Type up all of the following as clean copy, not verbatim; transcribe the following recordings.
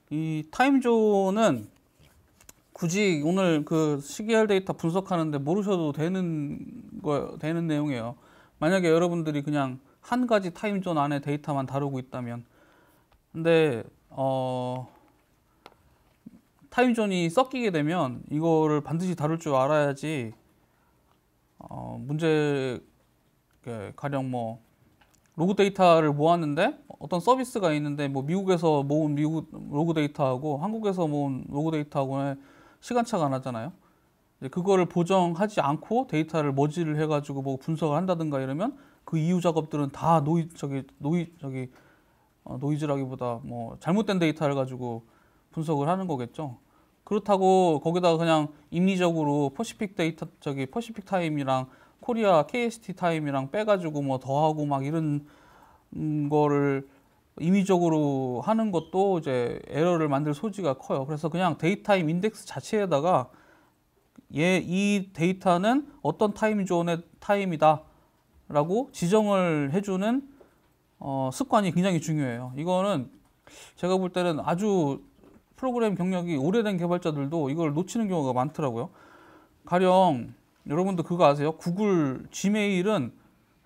이 타임존은 굳이 오늘 그 시계열 데이터 분석하는데 모르셔도 되는 내용이에요. 만약에 여러분들이 그냥 한 가지 타임존 안에 데이터만 다루고 있다면. 근데 타임존이 섞이게 되면 이거를 반드시 다룰 줄 알아야지 문제 가령 뭐 로그 데이터를 모았는데 어떤 서비스가 있는데 뭐 미국에서 모은 미국 로그 데이터하고 한국에서 모은 로그 데이터하고는 시간차가 나잖아요. 이제 그거를 보정하지 않고 데이터를 머지를 해가지고 뭐 분석을 한다든가 이러면 그 이후 작업들은 다 노이즈라기보다 뭐 잘못된 데이터를 가지고 분석을 하는 거겠죠. 그렇다고 거기다가 그냥 임의적으로 퍼시픽 타임이랑 코리아 KST 타임이랑 빼가지고 뭐 더하고 막 이런 거를 임의적으로 하는 것도 이제 에러를 만들 소지가 커요. 그래서 그냥 데이타임 인덱스 자체에다가 이 데이터는 어떤 타임존의 타임이다라고 지정을 해주는 습관이 굉장히 중요해요. 이거는 제가 볼 때는 아주 프로그램 경력이 오래된 개발자들도 이걸 놓치는 경우가 많더라고요. 가령 여러분도 그거 아세요? 구글 지메일은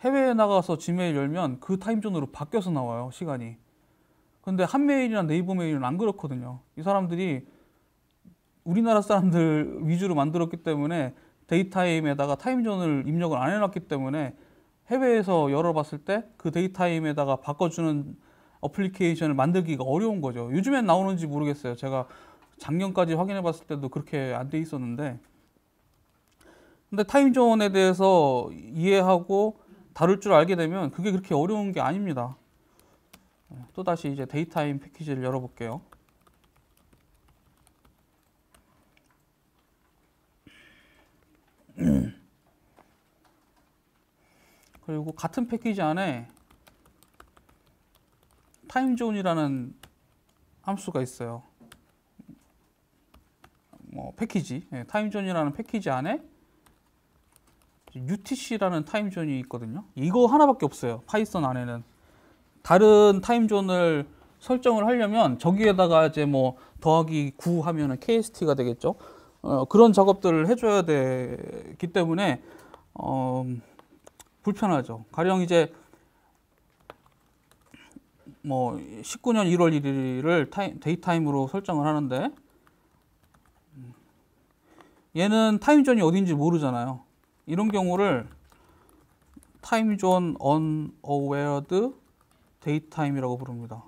해외에 나가서 지메일 열면 그 타임존으로 바뀌어서 나와요, 시간이. 근데 한메일이나 네이버 메일은 안 그렇거든요. 이 사람들이 우리나라 사람들 위주로 만들었기 때문에 데이타임에다가 타임존을 입력을 안 해놨기 때문에 해외에서 열어봤을 때 그 데이타임에다가 바꿔주는 어플리케이션을 만들기가 어려운 거죠. 요즘엔 나오는지 모르겠어요. 제가 작년까지 확인해 봤을 때도 그렇게 안 돼 있었는데, 근데 타임존에 대해서 이해하고 다룰 줄 알게 되면 그게 그렇게 어려운 게 아닙니다. 또다시 이제 데이타임 패키지를 열어볼게요. 그리고 같은 패키지 안에 타임존이라는 함수가 있어요. 뭐 패키지, 타임존이라는 패키지 안에 UTC라는 타임존이 있거든요. 이거 하나밖에 없어요. 파이썬 안에는. 다른 타임존을 설정을 하려면 저기에다가 이제 뭐 더하기 9 하면은 KST가 되겠죠. 그런 작업들을 해줘야 되기 때문에 불편하죠. 가령 이제 뭐 19년 1월 1일을 데이타임으로 설정을 하는데 얘는 타임존이 어딘지 모르잖아요. 이런 경우를 타임존 unawared 데이타임이라고 부릅니다.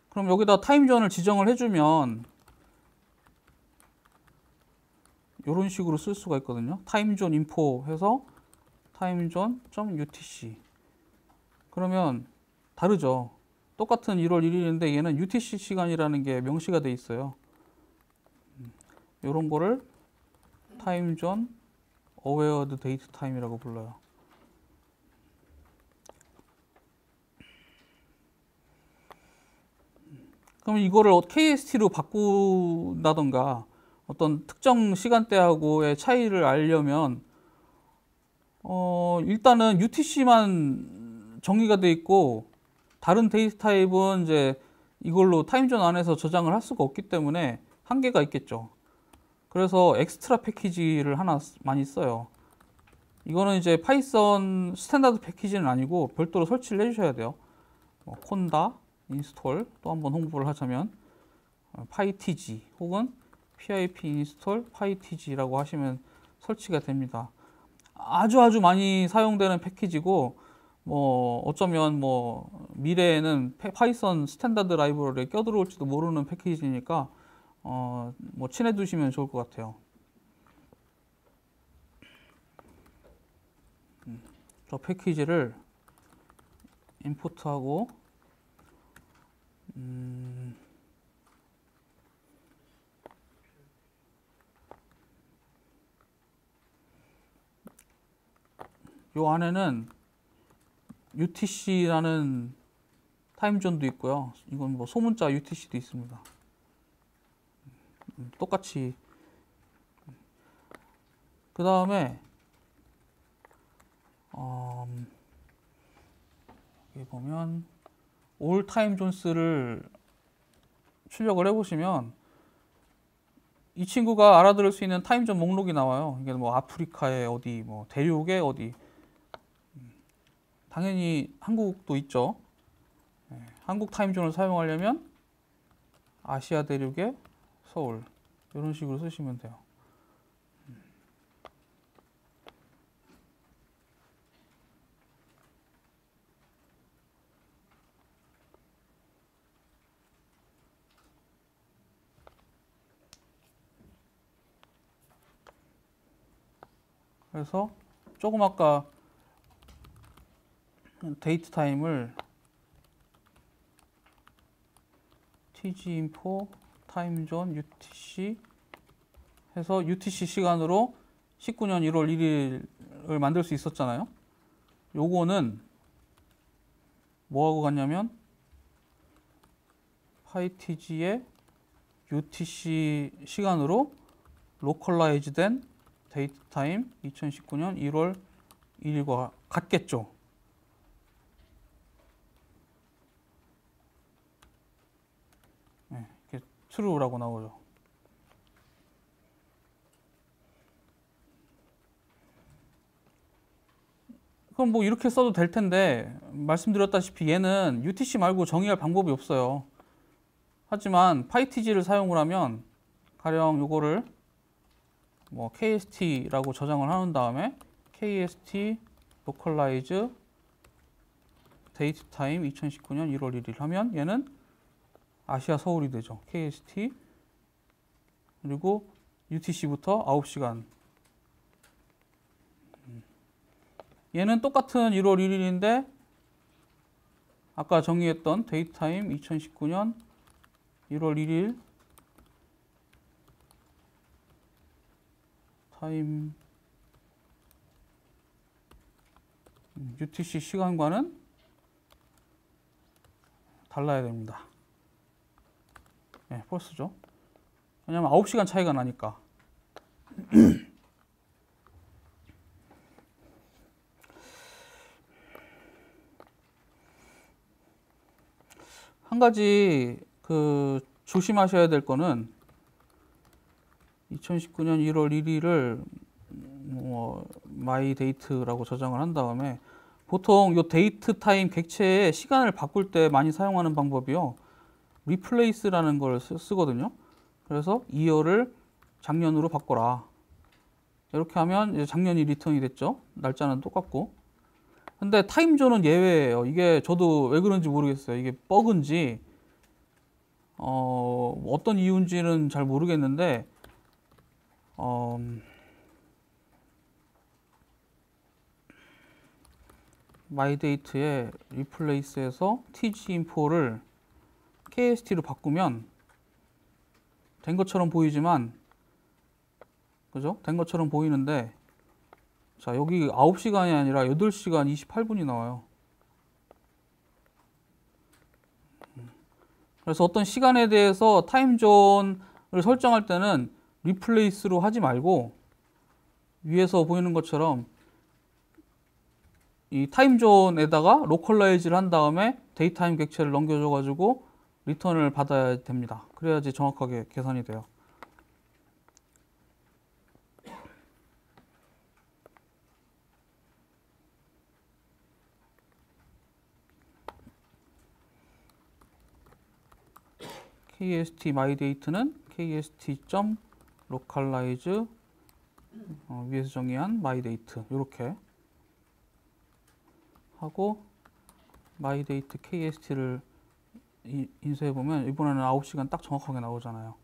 그럼 여기다 타임존을 지정을 해주면 이런 식으로 쓸 수가 있거든요. 타임존 인포 해서 타임존.utc. 그러면 다르죠. 똑같은 1월 1일인데 얘는 UTC 시간이라는 게 명시가 돼 있어요. 이런 거를 타임존 어웨어드 데이트 타임이라고 불러요. 그럼 이거를 KST로 바꾼다던가 어떤 특정 시간대하고의 차이를 알려면 일단은 UTC만 정의가 돼 있고 다른 데이트 타입은 이제 이걸로 타임존 안에서 저장을 할 수가 없기 때문에 한계가 있겠죠. 그래서 엑스트라 패키지를 하나 많이 써요. 이거는 이제 파이썬 스탠다드 패키지는 아니고 별도로 설치를 해주셔야 돼요. 콘다 인스톨, 또 한번 홍보를 하자면 pytg 혹은 pip 인스톨 pytg라고 하시면 설치가 됩니다. 아주 많이 사용되는 패키지고 뭐 어쩌면 뭐 미래에는 파이썬 스탠다드 라이브러리에 껴들어올지도 모르는 패키지니까 뭐 친해 두시면 좋을 것 같아요. 저 패키지를 임포트하고 요 안에는 UTC라는 타임존도 있고요. 이건 뭐 소문자 UTC도 있습니다. 똑같이. 그 다음에 여기 보면 올 타임 존스를 출력을 해보시면 이 친구가 알아들을 수 있는 타임존 목록이 나와요. 이게 뭐 아프리카의 어디, 뭐 대륙의 어디, 당연히 한국도 있죠. 한국 타임존을 사용하려면 아시아 대륙의 서울 이런 식으로 쓰시면 돼요. 그래서 조금 아까 데이트 타임을 tginfo 타임존 UTC 해서 UTC 시간으로 19년 1월 1일을 만들 수 있었잖아요. 요거는 뭐하고 같냐면 pytg의 UTC 시간으로 로컬라이즈 된 데이트 타임 2019년 1월 1일과 같겠죠. 네, 이렇게 true라고 나오죠. 그럼 뭐 이렇게 써도 될 텐데 말씀드렸다시피 얘는 UTC 말고 정의할 방법이 없어요. 하지만 pytg를 사용을 하면 가령 요거를 뭐 KST라고 저장을 하는 다음에 KST localize date time 2019년 1월 1일 하면 얘는 아시아 서울이 되죠. KST 그리고 UTC부터 9시간. 얘는 똑같은 1월 1일인데 아까 정의했던 date time 2019년 1월 1일 타임 UTC 시간과는 달라야 됩니다. 네, 펄스죠. 왜냐면 9시간 차이가 나니까. 한 가지 조심하셔야 될 거는 2019년 1월 1일을 뭐 마이 데이트라고 저장을 한 다음에 보통 이 데이트 타임 객체의 시간을 바꿀 때 많이 사용하는 방법이요. replace라는 걸 쓰거든요. 그래서 year를 작년으로 바꿔라. 이렇게 하면 이제 작년이 리턴이 됐죠. 날짜는 똑같고. 근데 타임존은 예외예요. 이게 저도 왜 그런지 모르겠어요. 이게 버그인지 어떤 이유인지는 잘 모르겠는데 마이데이트의 replace에서 tginfo를 KST로 바꾸면 된 것처럼 보이지만 그죠? 된 것처럼 보이는데 자 여기 9시간이 아니라 8시간 28분이 나와요. 그래서 어떤 시간에 대해서 타임존을 설정할 때는 리플레이스로 하지 말고 위에서 보이는 것처럼 이 타임존에다가 로컬라이즈를 한 다음에 데이타임 객체를 넘겨줘 가지고 리턴을 받아야 됩니다. 그래야지 정확하게 계산이 돼요. KST myDate는 kst.localize 위에서 정의한 myDate 이렇게 하고 myDate KST를 인쇄해 보면 이번에는 9시간 딱 정확하게 나오잖아요.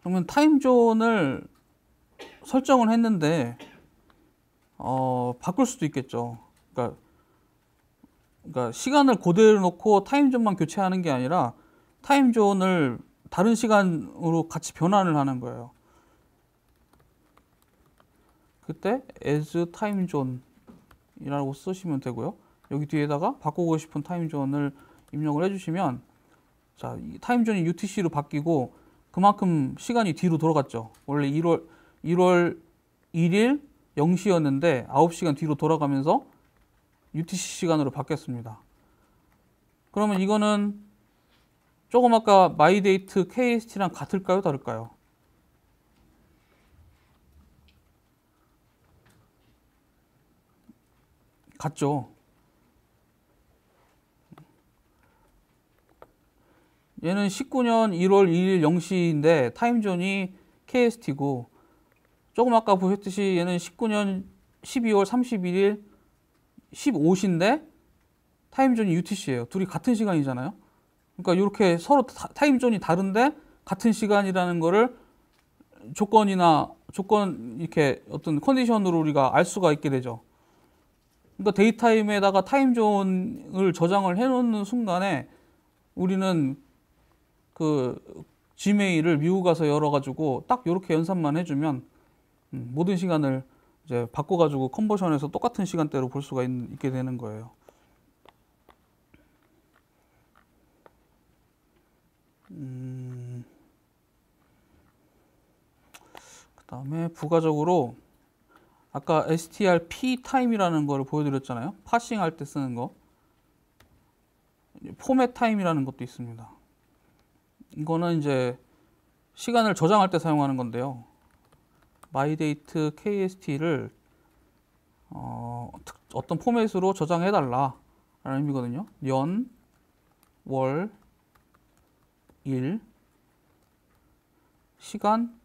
그러면 타임존을 설정을 했는데 바꿀 수도 있겠죠. 그러니까 시간을 그대로 놓고 타임존만 교체하는 게 아니라 타임존을 다른 시간으로 같이 변환을 하는 거예요. 그때 as 타임존이라고 쓰시면 되고요. 여기 뒤에다가 바꾸고 싶은 타임존을 입력을 해주시면, 자, 이 타임존이 UTC로 바뀌고 그만큼 시간이 뒤로 돌아갔죠. 원래 1월 1일 0시였는데 9시간 뒤로 돌아가면서 UTC 시간으로 바뀌었습니다. 그러면 이거는 조금 아까 마이데이트 KST랑 같을까요? 다를까요? 같죠. 얘는 19년 1월 2일 0시인데 타임존이 KST고, 조금 아까 보셨듯이 얘는 19년 12월 31일 15시인데 타임존이 UTC예요. 둘이 같은 시간이잖아요. 그러니까 이렇게 서로 타임존이 다른데 같은 시간이라는 거를 조건 이렇게 어떤 컨디션으로 우리가 알 수가 있게 되죠. 그러니까 데이타임에다가 타임존을 저장을 해놓는 순간에 우리는 그 지메일을 미국 가서 열어가지고 딱 이렇게 연산만 해주면 모든 시간을 이제 바꿔가지고 컨버션해서 똑같은 시간대로 볼 수가 있게 되는 거예요. 그 다음에 부가적으로 아까 strp 타임이라는 거를 보여드렸잖아요. 파싱 할 때 쓰는 거. 포맷 타임이라는 것도 있습니다. 이거는 이제 시간을 저장할 때 사용하는 건데요. 마이데이트 KST를 어떤 포맷으로 저장해 달라 라는 의미거든요. 년, 월, 일, 시간,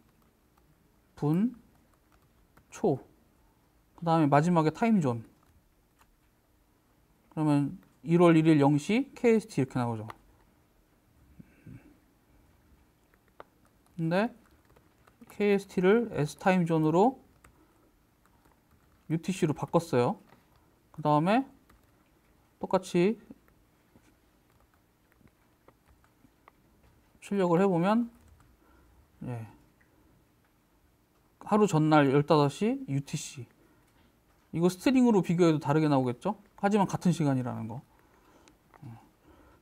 분, 초, 그 다음에 마지막에 타임존. 그러면 1월 1일 0시 KST 이렇게 나오죠. 근데 KST를 S타임존으로 UTC로 바꿨어요. 그 다음에 똑같이 출력을 해보면, 예, 하루 전날 15시 UTC. 이거 스트링으로 비교해도 다르게 나오겠죠? 하지만 같은 시간이라는 거.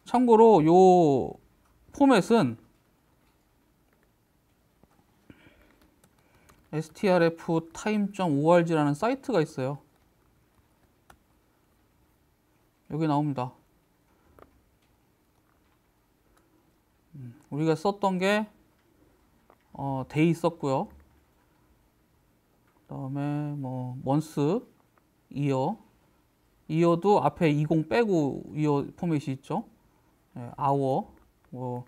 참고로 요 포맷은 strftime.org라는 사이트가 있어요. 여기 나옵니다. 우리가 썼던 게 데이 썼고요. 그 다음에 뭐 month, year도 앞에 20 빼고 year 포맷이 있죠. 네, hour, 뭐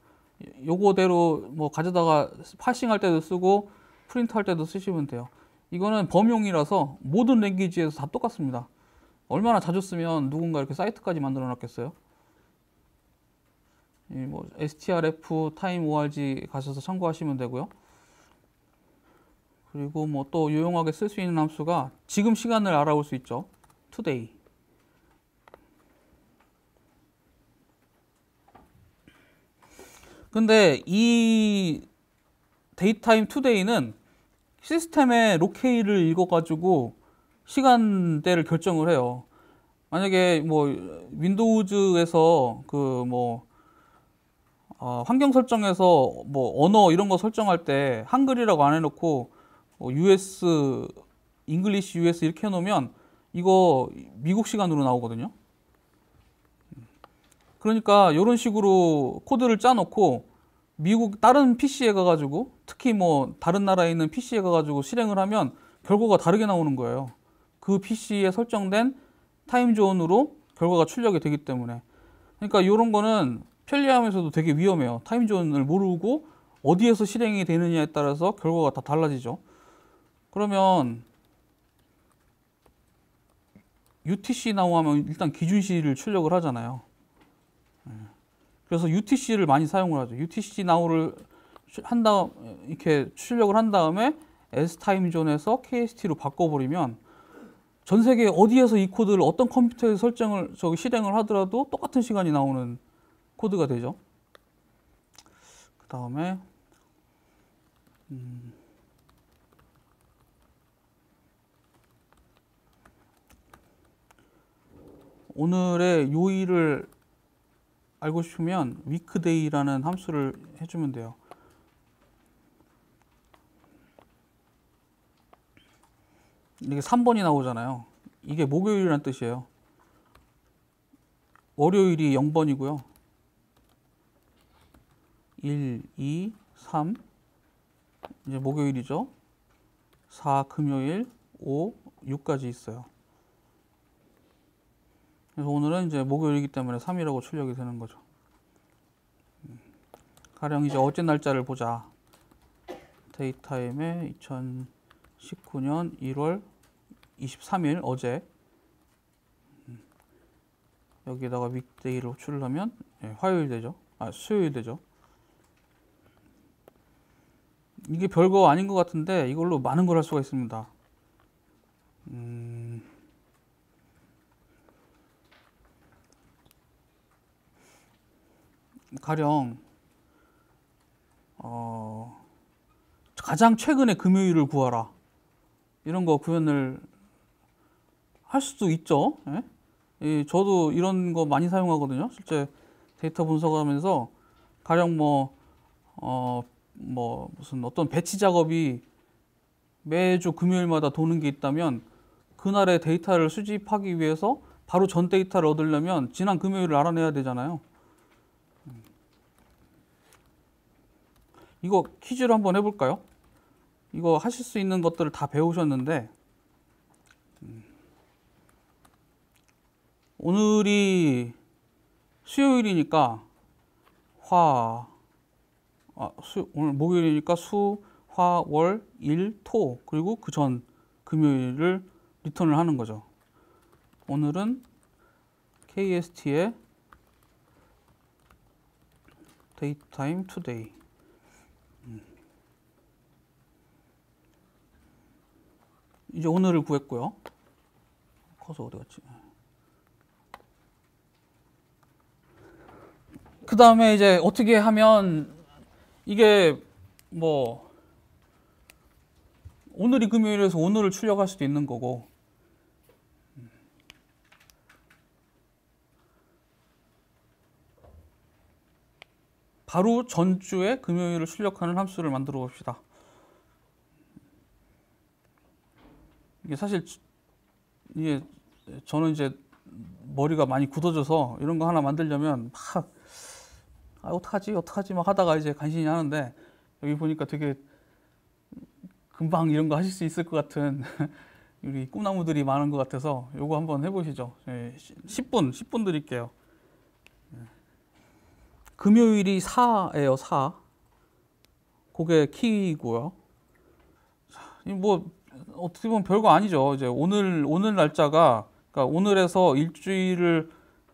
요거대로 뭐 가져다가 파싱할 때도 쓰고 프린트 할 때도 쓰시면 돼요. 이거는 범용이라서 모든 랭귀지에서 다 똑같습니다. 얼마나 자주 쓰면 누군가 이렇게 사이트까지 만들어 놨겠어요. 뭐 strftime.org 가셔서 참고하시면 되고요. 그리고 뭐 또 유용하게 쓸 수 있는 함수가 지금 시간을 알아볼 수 있죠. today. 근데 이 데이타임 today는 시스템의 로케이를 읽어가지고 시간대를 결정을 해요. 만약에 뭐 윈도우즈에서 그 뭐 환경 설정에서 뭐 언어 이런 거 설정할 때 한글이라고 안 해놓고 US, 잉글리시 US 이렇게 해놓으면 이거 미국 시간으로 나오거든요. 그러니까 이런 식으로 코드를 짜놓고 미국 다른 PC에 가가지고, 특히 뭐 다른 나라에 있는 PC에 가가지고 실행을 하면 결과가 다르게 나오는 거예요. 그 PC에 설정된 타임존으로 결과가 출력이 되기 때문에. 그러니까 이런 거는 편리하면서도 되게 위험해요. 타임존을 모르고 어디에서 실행이 되느냐에 따라서 결과가 다 달라지죠. 그러면 UTC now 하면 일단 기준시를 출력을 하잖아요. 그래서 UTC를 많이 사용을 하죠. UTC now를 이렇게 출력을 한 다음에 S타임존에서 KST로 바꿔버리면 전 세계 어디에서 이 코드를 어떤 컴퓨터에 설정을 실행을 하더라도 똑같은 시간이 나오는 코드가 되죠. 그 다음에 오늘의 요일을 알고 싶으면 weekday라는 함수를 해주면 돼요. 이게 3번이 나오잖아요. 이게 목요일이라는 뜻이에요. 월요일이 0번이고요. 1, 2, 3 이제 목요일이죠. 4 금요일, 5, 6까지 있어요. 그래서 오늘은 이제 목요일이기 때문에 3이라고 출력이 되는 거죠. 가령 이제 어제 날짜를 보자. 데이타임에 2019년 1월 23일 어제. 여기다가 윗데이를 호출하면 화요일 되죠. 수요일 되죠. 이게 별거 아닌 것 같은데 이걸로 많은 걸 할 수가 있습니다. 가령 가장 최근의 금요일을 구하라. 이런 거 구현을 할 수도 있죠. 예? 저도 이런 거 많이 사용하거든요. 실제 데이터 분석하면서 가령 무슨 어떤 배치 작업이 매주 금요일마다 도는 게 있다면 그날의 데이터를 수집하기 위해서 바로 전 데이터를 얻으려면 지난 금요일을 알아내야 되잖아요. 이거 퀴즈를 한번 해볼까요? 이거 하실 수 있는 것들을 다 배우셨는데 오늘이 수요일이니까 오늘 목요일이니까 수, 화, 월, 일, 토 그리고 그 전 금요일을 리턴을 하는 거죠. 오늘은 KST의 데이트타임 투데이. 이제 오늘을 구했고요. 커서 어디 갔지? 그 다음에 이제 어떻게 하면 이게 오늘이 금요일에서 오늘을 출력할 수도 있는 거고 바로 전주에 금요일을 출력하는 함수를 만들어 봅시다. 이게 사실 저는 이제 머리가 많이 굳어져서 이런 거 하나 만들려면 막 어떡하지 막 하다가 이제 간신히 하는데 여기 보니까 되게 금방 이런 거 하실 수 있을 것 같은 우리 꿈나무들이 많은 것 같아서 요거 한번 해보시죠. 10분 드릴게요. 금요일이 4예요. 4. 그게 키고요. 어떻게 보면 별거 아니죠. 이제 오늘 날짜가 그러니까 오늘에서 일주일을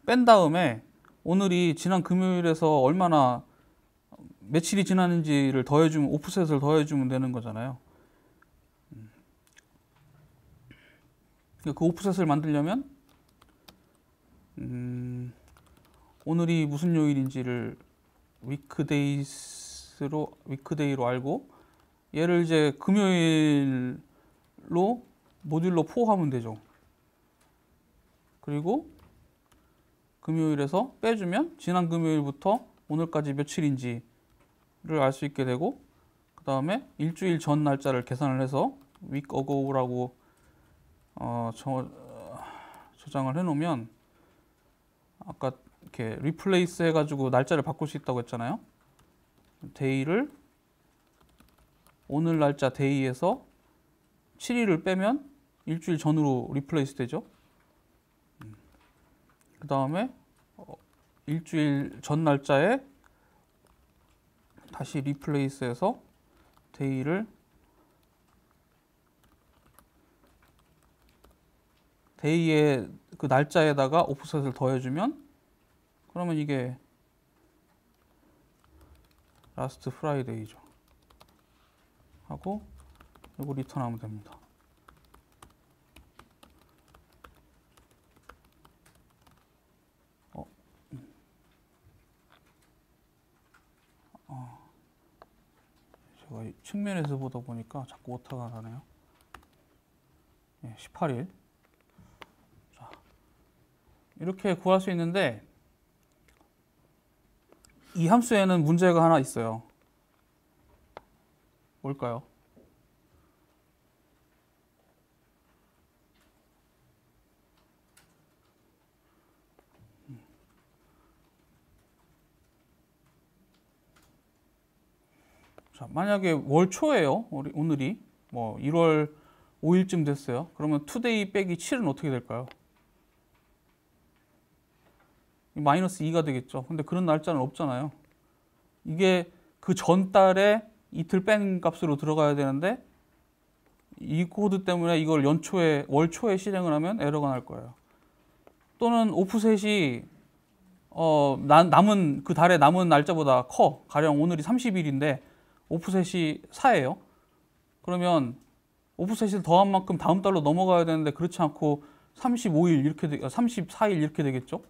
뺀 다음에 오늘이 지난 금요일에서 얼마나 며칠이 지났는지를 더해주면 오프셋을 더해주면 되는 거잖아요. 그 오프셋을 만들려면 오늘이 무슨 요일인지를 위크데이로 알고 얘를 이제 금요일로 모듈로 포함하면 되죠. 그리고 금요일에서 빼주면 지난 금요일부터 오늘까지 며칠인지를 알 수 있게 되고 그 다음에 일주일 전 날짜를 계산을 해서 week ago라고 저장을 해놓으면 아까 이렇게 replace 해가지고 날짜를 바꿀 수 있다고 했잖아요. day를 오늘 날짜 day에서 7일을 빼면 일주일 전으로 replace 되죠. 그 다음에 일주일 전 날짜에 다시 replace해서 day를 day의 그 날짜에다가 오프셋을 더해주면 그러면 이게 last Friday죠. 하고 이거 리턴하면 됩니다. 측면에서 보다 보니까 자꾸 오타가 나네요. 18일. 자, 이렇게 구할 수 있는데 이 함수에는 문제가 하나 있어요. 뭘까요? 자, 만약에 월 초예요. 오늘이 뭐 1월 5일쯤 됐어요. 그러면 투데이 빼기 7은 어떻게 될까요? 마이너스 2가 되겠죠. 근데 그런 날짜는 없잖아요. 이게 그 전달에 이틀 뺀 값으로 들어가야 되는데 이 코드 때문에 이걸 월 초에 실행을 하면 에러가 날 거예요. 또는 오프셋이 남은 그 달에 남은 날짜보다 커. 가령 오늘이 30일인데 오프셋이 4예요. 그러면 오프셋을 더한 만큼 다음 달로 넘어가야 되는데 그렇지 않고 35일 이렇게 34일 이렇게 되겠죠.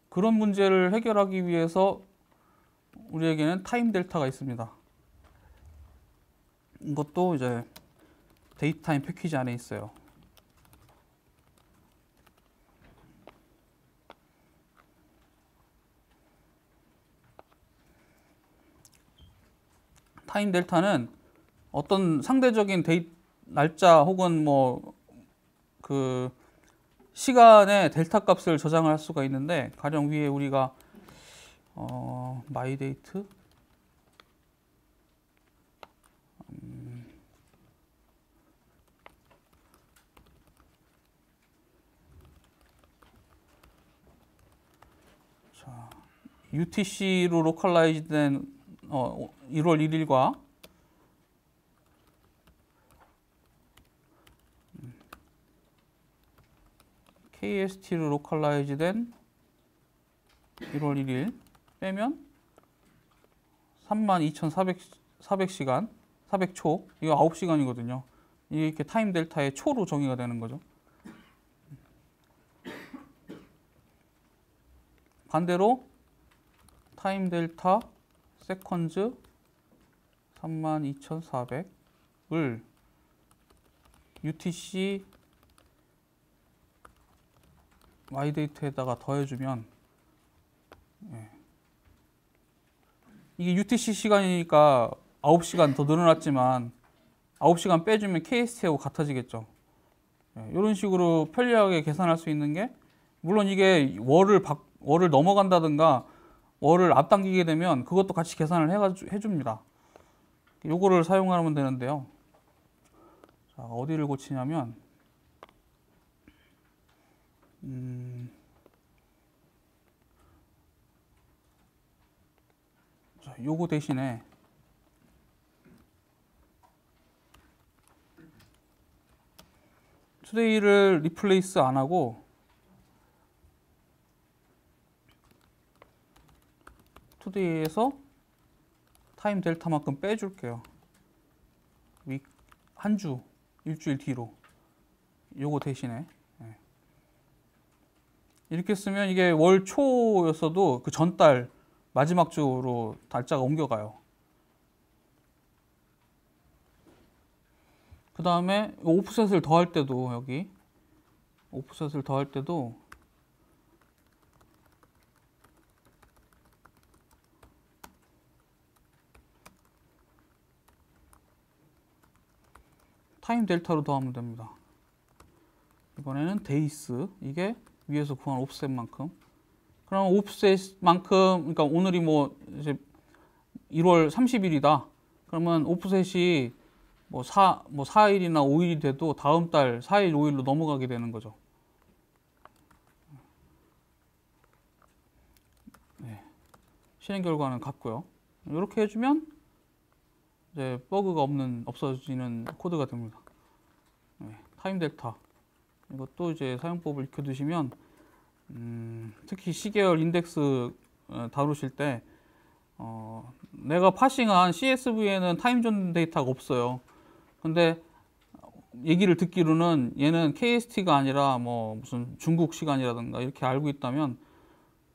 그런 문제를 해결하기 위해서 우리에게는 타임 델타가 있습니다. 이것도 이제 데이트 타임 패키지 안에 있어요. 타임 델타는 어떤 상대적인 날짜 혹은 뭐 그 시간의 델타 값을 저장을 할 수가 있는데, 가령 위에 우리가 마이 데이트 자, UTC로 로컬라이즈 된 1월 1일과 KST로 로컬라이즈 된 1월 1일 빼면 32,400시간, 400초, 이거 9시간이거든요. 이렇게 타임 델타의 초로 정의가 되는 거죠. 반대로 타임 델타 세컨즈 32,400을 UTC 마이데이트에다가 더해주면, 이게 UTC 시간이니까 9시간 더 늘어났지만 9시간 빼주면 KST하고 같아지겠죠. 이런 식으로 편리하게 계산할 수 있는 게, 물론 이게 월을 넘어간다든가 월을 앞당기게 되면 그것도 같이 계산을 해줍니다. 요거를 사용하면 되는데요. 자, 어디를 고치냐면 자, 요거 대신에 투데이를 리플레이스 안 하고 투데이에서 타임 델타만큼 빼줄게요. 한 주, 일주일 뒤로. 요거 대신에. 이렇게 쓰면 이게 월 초였어도 그 전달 마지막 주로 날짜가 옮겨가요. 그 다음에 오프셋을 더할 때도, 여기 오프셋을 더할 때도 타임 델타로 더하면 됩니다. 이번에는 데이스, 이게 위에서 구한 오프셋만큼. 그럼 오프셋만큼, 그러니까 오늘이 뭐 이제 1월 30일이다. 그러면 오프셋이 뭐 4일이나 5일이 돼도 다음 달 4일, 5일로 넘어가게 되는 거죠. 네. 실행 결과는 같고요. 이렇게 해주면 이제 버그가 없어지는 코드가 됩니다. 네. 타임 델타. 이것도 이제 사용법을 익혀두시면, 특히 시계열 인덱스 다루실 때 내가 파싱한 CSV에는 타임존 데이터가 없어요. 근데 얘기를 듣기로는 얘는 KST가 아니라 뭐 무슨 중국 시간이라든가 이렇게 알고 있다면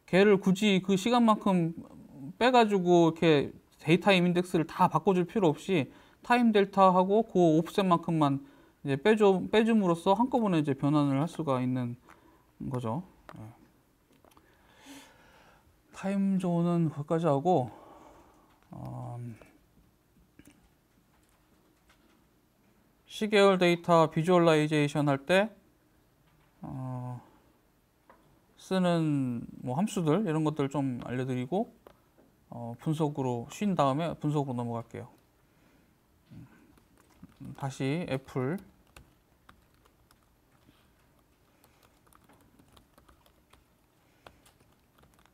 걔를 굳이 그 시간만큼 빼가지고 이렇게 데이타임 인덱스를 다 바꿔줄 필요 없이 타임 델타하고 그 오프셋만큼만 이제 빼줌으로써 한꺼번에 이제 변환을 할 수가 있는 거죠. 타임존은 거기까지 하고 시계열 데이터 비주얼라이제이션 할 때 쓰는 뭐 함수들 이런 것들 좀 알려드리고 분석으로 쉰 다음에 분석으로 넘어갈게요. 다시 애플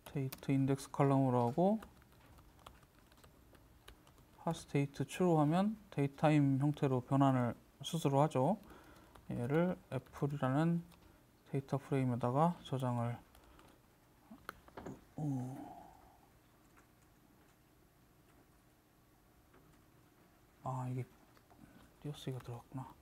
데이트 인덱스 컬럼으로 하고 핫스테이트 true로 하면 데이타임 형태로 변환을 스스로 하죠. 얘를 애플이라는 데이터 프레임에다가 저장을 이게 띄어쓰기가 들어갔구나.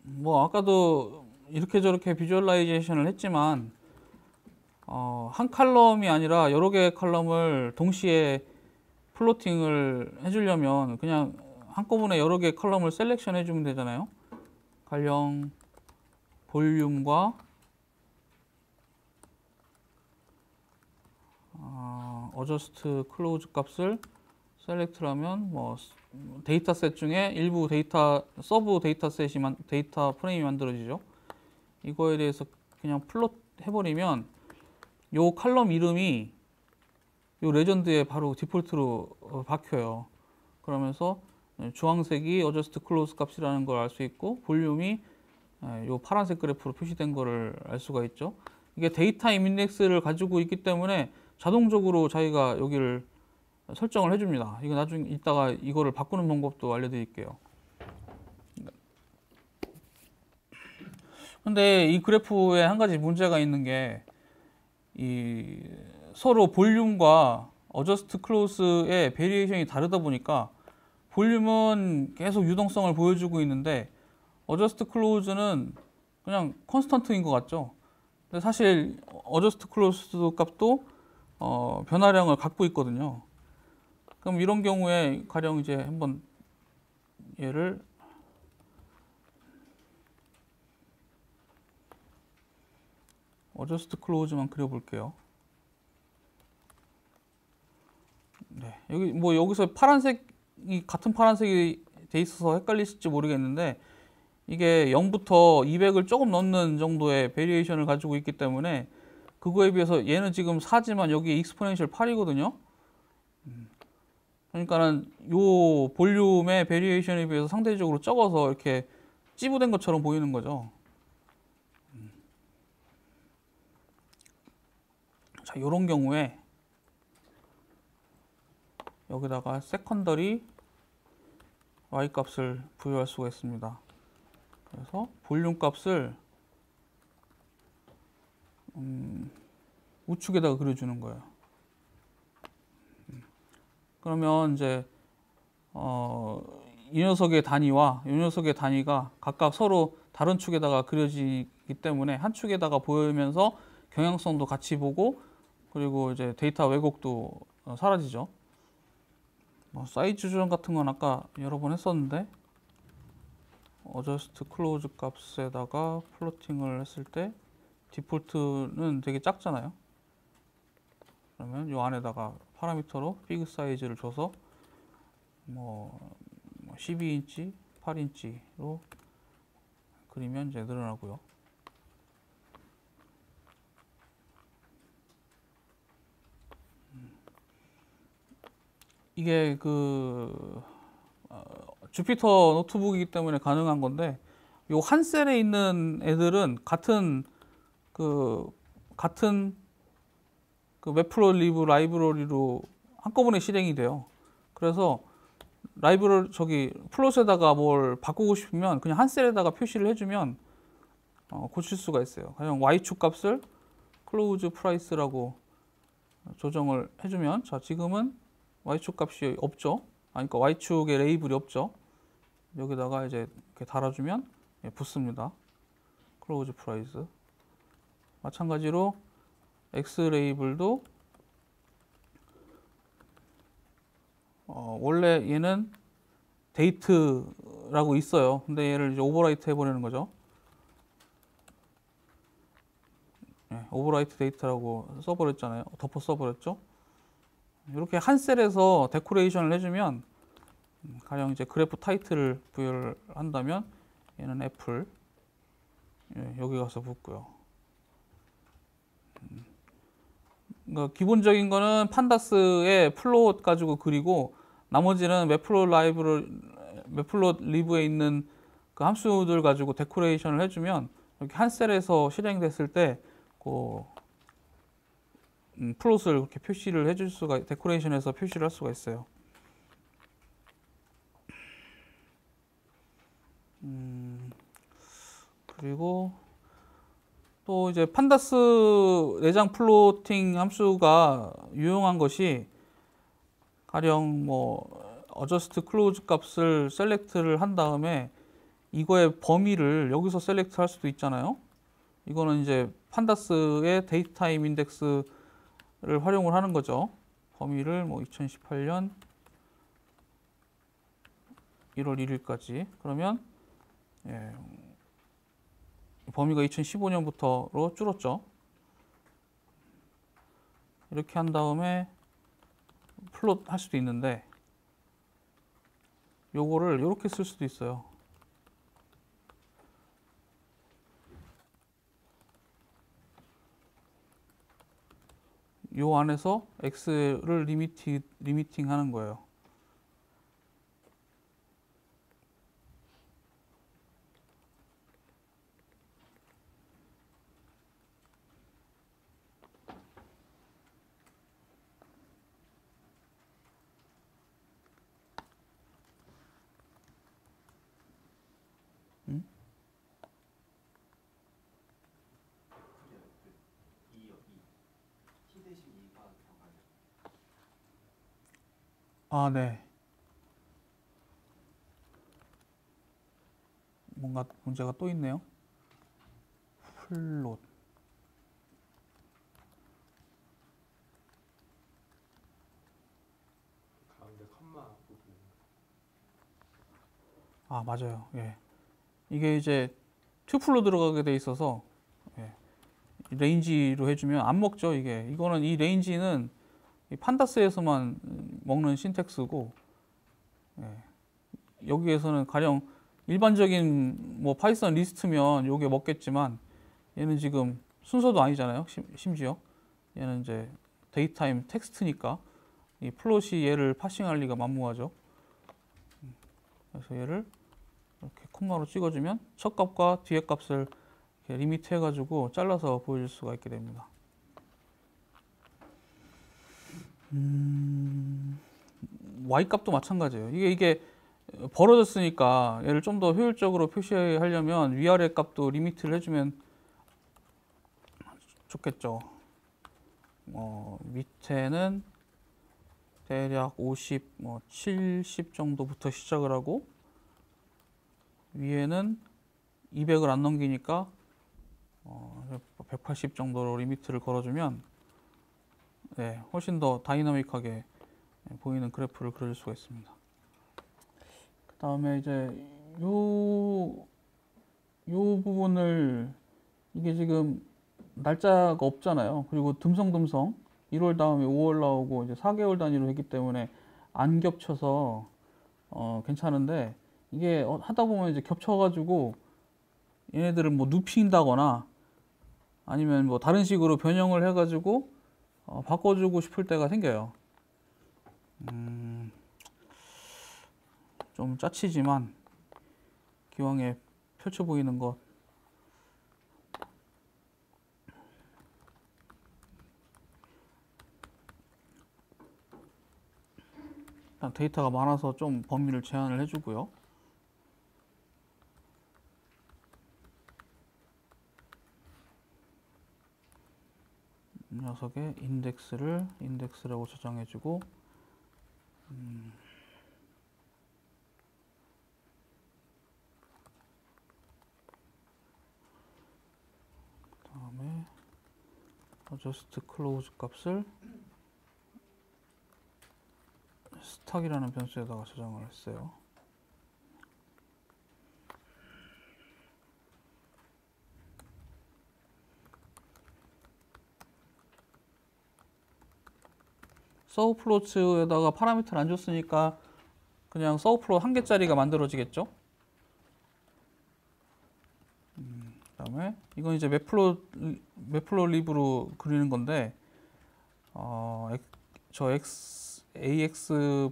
뭐 아까도 이렇게 저렇게 비주얼라이제이션을 했지만 한 칼럼이 아니라 여러 개의 칼럼을 동시에 플로팅을 해주려면 그냥 한꺼번에 여러 개의 컬럼을 셀렉션 해주면 되잖아요. 가령 볼륨과 어저스트 클로즈 값을 셀렉트하면 뭐 데이터셋 중에 일부 서브 데이터셋이 데이터 프레임이 만들어지죠. 이거에 대해서 그냥 플롯 해버리면 요 칼럼 이름이 요 레전드에 바로 디폴트로 박혀요. 그러면서 주황색이 어저스트 클로즈 값이라는 걸 알 수 있고 볼륨이 요 파란색 그래프로 표시된 거를 알 수가 있죠. 이게 데이타임 인덱스를 가지고 있기 때문에 자동적으로 자기가 여기를 설정을 해줍니다. 이거 나중에 이따가 이거를 바꾸는 방법도 알려드릴게요. 근데 이 그래프에 한 가지 문제가 있는 게 이 서로 볼륨과 어저스트 클로스의 베리에이션이 다르다 보니까 볼륨은 계속 유동성을 보여주고 있는데 어저스트 클로즈는 그냥 컨스턴트인 것 같죠. 근데 사실 어저스트 클로스 값도 변화량을 갖고 있거든요. 그럼 이런 경우에 가령 이제 한번 얘를 어저스트 클로즈만 그려볼게요. 네, 여기서 파란색이 같은 파란색이 돼 있어서 헷갈리실지 모르겠는데 이게 0부터 200을 조금 넣는 정도의 베리에이션을 가지고 있기 때문에 그거에 비해서 얘는 지금 4지만 여기 익스포넨셜 8이거든요. 그러니까는 요 볼륨의 베리에이션에 비해서 상대적으로 적어서 이렇게 찌부된 것처럼 보이는 거죠. 자, 요런 경우에 여기다가 세컨더리 y 값을 부여할 수가 있습니다. 그래서 볼륨 값을 우측에다가 그려주는 거예요. 그러면 이제 이 녀석의 단위와 이 녀석의 단위가 각각 서로 다른 축에다가 그려지기 때문에 한 축에다가 보이면서 경향성도 같이 보고 그리고 이제 데이터 왜곡도 사라지죠. 사이즈 조정 같은 건 아까 여러 번 했었는데 어저스트 클로즈 값에다가 플로팅을 했을 때 디폴트는 되게 작잖아요. 그러면 이 안에다가 파라미터로 피그 사이즈를 줘서 뭐 12인치, 8인치로 그리면 이제 늘어나고요. 이게 주피터 노트북이기 때문에 가능한 건데, 요 한 셀에 있는 애들은 같은 매플로리브 라이브러리로 한꺼번에 실행이 돼요. 그래서 플롯에다가 뭘 바꾸고 싶으면 그냥 한 셀에다가 표시를 해주면 고칠 수가 있어요. 그냥 Y축 값을 close price라고 조정을 해주면, 자, 지금은 Y축 값이 없죠. 그러니까 Y축에 레이블이 없죠. 여기다가 이제 이렇게 달아주면 붙습니다. close price. 마찬가지로 X 레이블도 원래 얘는 데이트라고 있어요. 근데 얘를 이제 오버라이트 해버리는 거죠. 오버라이트 데이트라고 써버렸잖아요. 덮어 써버렸죠. 이렇게 한 셀에서 데코레이션을 해주면, 가령 이제 그래프 타이틀을 부여를 한다면 얘는 애플, 여기 가서 붙고요. 그러니까 기본적인 거는 판다스의 플롯 가지고 그리고, 나머지는 매플롯 리브에 있는 그 함수들 가지고 데코레이션을 해주면, 이렇게 한 셀에서 실행됐을 때 플롯을 이렇게 표시를 해줄 수가, 데코레이션해서 표시를 할 수가 있어요. 그리고 또 이제 판다스 내장 플로팅 함수가 유용한 것이, 가령 뭐 adjust close 값을 셀렉트를 한 다음에 이거의 범위를 여기서 셀렉트 할 수도 있잖아요. 이거는 이제 판다스의 데이트 타임 인덱스를 활용을 하는 거죠. 범위를 뭐 2018년 1월 1일까지. 그러면 범위가 2015년부터로 줄었죠. 이렇게 한 다음에 플롯 할 수도 있는데, 요거를 이렇게 쓸 수도 있어요. 요 안에서 x를 리미팅 하는 거예요. 아, 네. 뭔가 문제가 또 있네요. 플롯. 가운데 컴마 부분. 아, 맞아요. 예. 이게 이제 튜플로 들어가게 돼 있어서, 레인지로 해주면 안 먹죠, 이게. 이거는, 이 레인지는 이 판다스에서만 먹는 신텍스고, 여기에서는 가령 일반적인 뭐 파이썬 리스트면 요게 먹겠지만, 얘는 지금 순서도 아니잖아요. 심지어 얘는 이제 데이타임 텍스트니까 이 플롯이 얘를 파싱할 리가 만무하죠. 그래서 얘를 이렇게 콤마로 찍어주면 첫 값과 뒤에 값을 이렇게 리미트 해가지고 잘라서 보여줄 수가 있게 됩니다. Y 값도 마찬가지예요. 이게 벌어졌으니까 얘를 좀 더 효율적으로 표시하려면 위아래 값도 리미트를 해주면 좋겠죠. 밑에는 대략 50, 70 정도부터 시작을 하고, 위에는 200을 안 넘기니까 180 정도로 리미트를 걸어주면 훨씬 더 다이나믹하게 보이는 그래프를 그릴 수가 있습니다. 그 다음에 이제 요 부분을, 이게 지금 날짜가 없잖아요. 그리고 듬성듬성 1월 다음에 5월 나오고 이제 4개월 단위로 했기 때문에 안 겹쳐서 괜찮은데 이게 하다 보면 이제 겹쳐가지고 얘네들은 뭐 눕힌다거나 아니면 뭐 다른 식으로 변형을 해가지고 바꿔주고 싶을 때가 생겨요. 좀 짜치지만 기왕에 펼쳐 보이는 것. 일단 데이터가 많아서 좀 범위를 제한을 해주고요. 이 녀석의 인덱스라고 저장해주고 다음에 adjust close 값을 스탁이라는 변수에다가 저장을 했어요. 서브플로츠에다가 파라미터를 안 줬으니까 그냥 서브플롯 한 개짜리가 만들어지겠죠. 그다음에 이건 이제 매플롯립으로 그리는 건데 저 AX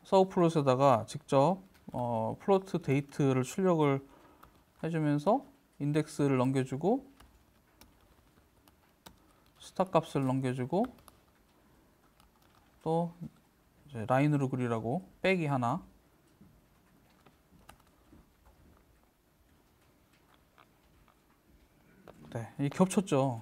서브플롯에다가 직접 플로트 데이트를 출력을 해주면서 인덱스를 넘겨주고 스탁 값을 넘겨주고 또 이제 라인으로 그리라고 빼기 하나. 네, 이 겹쳤죠.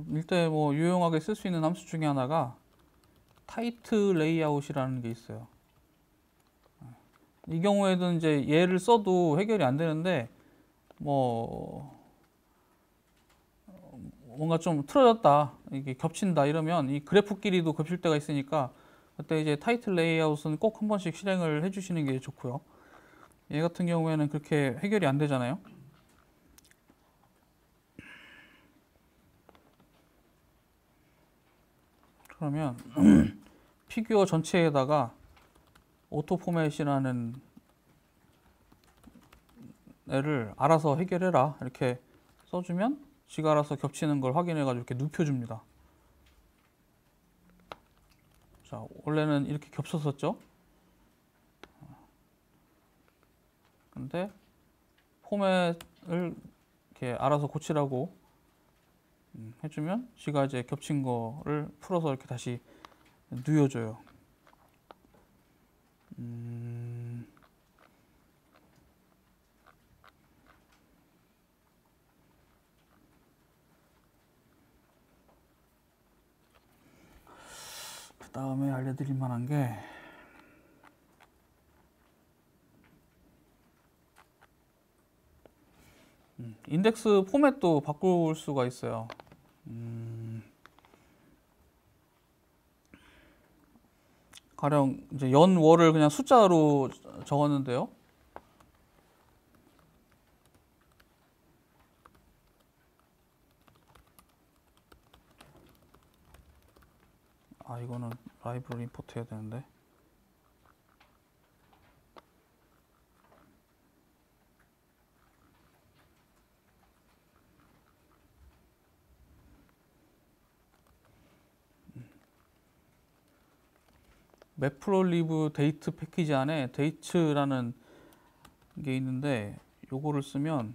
일대 뭐 유용하게 쓸 수 있는 함수 중에 하나가 타이트 레이아웃이라는 게 있어요. 이 경우에는 이제 얘를 써도 해결이 안 되는데 뭐 뭔가 좀 틀어졌다, 이게 겹친다 이러면 이 그래프끼리도 겹칠 때가 있으니까 그때 이제 타이트 레이아웃은 꼭 한 번씩 실행을 해주시는 게 좋고요. 얘 같은 경우에는 그렇게 해결이 안 되잖아요. 그러면 피규어 전체에다가 오토 포맷이라는 애를 알아서 해결해라 이렇게 써주면 지가 알아서 겹치는 걸 확인해가지고 이렇게 눕혀줍니다. 자, 원래는 이렇게 겹쳤었죠. 근데 포맷을 이렇게 알아서 고치라고 해주면 지가 이제 겹친 거를 풀어서 이렇게 다시 누워줘요. 그 다음에 알려드릴 만한 게 인덱스 포맷도 바꿀 수가 있어요. 가령 이제 연월을 그냥 숫자로 적었는데요. 아, 이거는 라이브러리 임포트 해야 되는데. 매프로리브 데이트 패키지 안에 데이츠라는 게 있는데 요거를 쓰면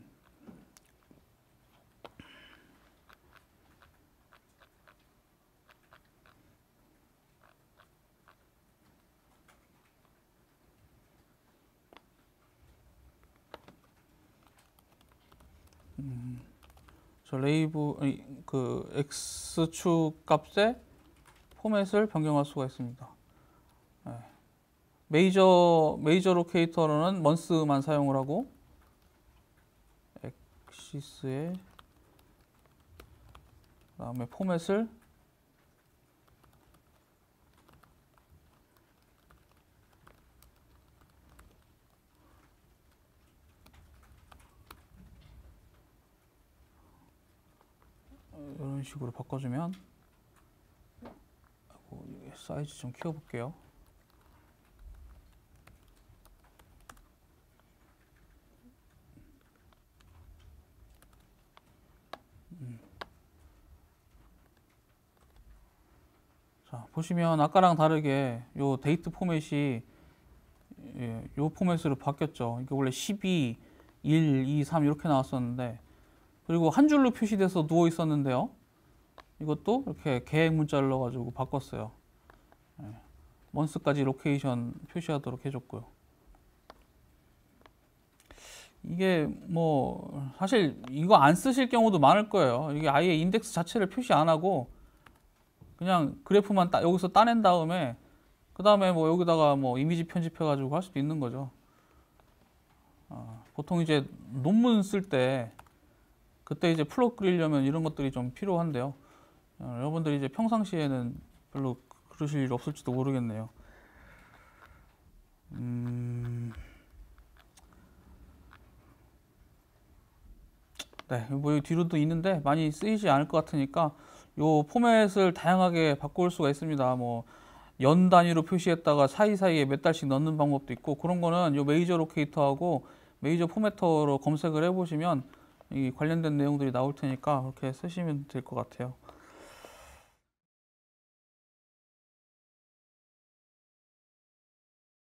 저 레이브 그 x축 값의 포맷을 변경할 수가 있습니다. 메이저 로케이터로는 먼스만 사용을 하고 엑시스에 그다음에 포맷을 이런 식으로 바꿔주면, 사이즈 좀 키워볼게요. 자, 보시면 아까랑 다르게 요 데이트 포맷이 요 포맷으로 바뀌었죠. 이게 원래 12, 1, 2, 3 이렇게 나왔었는데, 그리고 한 줄로 표시돼서 누워 있었는데요. 이것도 이렇게 계획 문자를 넣어가지고 바꿨어요. 먼스까지 로케이션 표시하도록 해줬고요. 이게 뭐 사실 이거 안 쓰실 경우도 많을 거예요. 이게 아예 인덱스 자체를 표시 안 하고 그냥 그래프만 여기서 따낸 다음에 그 다음에 뭐 여기다가 뭐 이미지 편집해가지고 할 수도 있는 거죠. 보통 이제 논문 쓸 때 그때 이제 플롯 그리려면 이런 것들이 좀 필요한데요. 여러분들이 이제 평상시에는 별로 그러실 일 없을지도 모르겠네요. 네, 뭐 뒤로도 있는데 많이 쓰이지 않을 것 같으니까 요 포맷을 다양하게 바꿀 수가 있습니다. 뭐 연 단위로 표시했다가 사이사이에 몇 달씩 넣는 방법도 있고, 그런 거는 요 메이저 로케이터하고 메이저 포매터로 검색을 해보시면 이 관련된 내용들이 나올 테니까 그렇게 쓰시면 될 것 같아요.